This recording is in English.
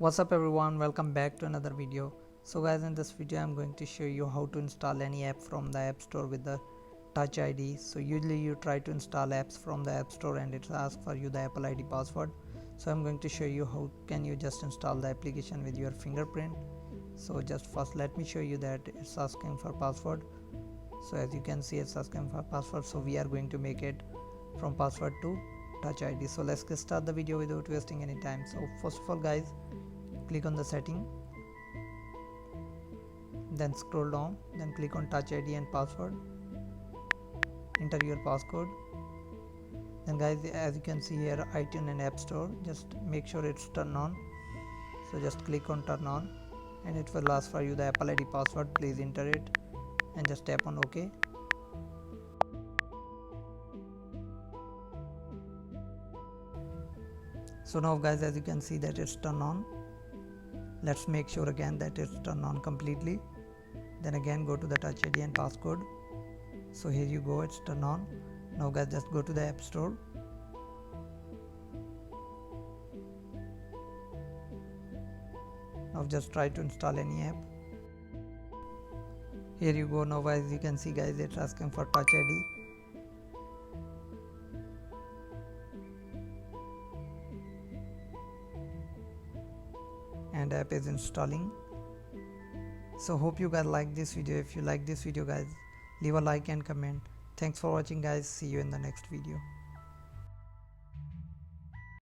What's up everyone, welcome back to another video. So guys, in this video I'm going to show you how to install any app from the app store with the touch ID. So usually you try to install apps from the app store and it asks for you the Apple ID password. So I'm going to show you how can you just install the application with your fingerprint. So just first let me show you that it's asking for password. So as you can see, it's asking for password, so we are going to make it from password to touch ID. So let's get start the video without wasting any time. So first of all guys, click on the setting, then scroll down, then click on touch ID and password, enter your passcode. Then guys, as you can see here, iTunes and App Store, just make sure it's turned on. So just click on turn on and it will ask for you the Apple ID password. Please enter it and just tap on OK. So now guys, as you can see that it's turned on. Let's make sure again that it's turned on completely. Then again go to the touch ID and passcode. So here you go, it's turned on. Now guys, just go to the App Store. Now just try to install any app. Here you go. Now as you can see guys, it's asking for touch ID. And app is installing. So hope you guys like this video. If you like this video guys, leave a like and comment. Thanks for watching guys. See you in the next video.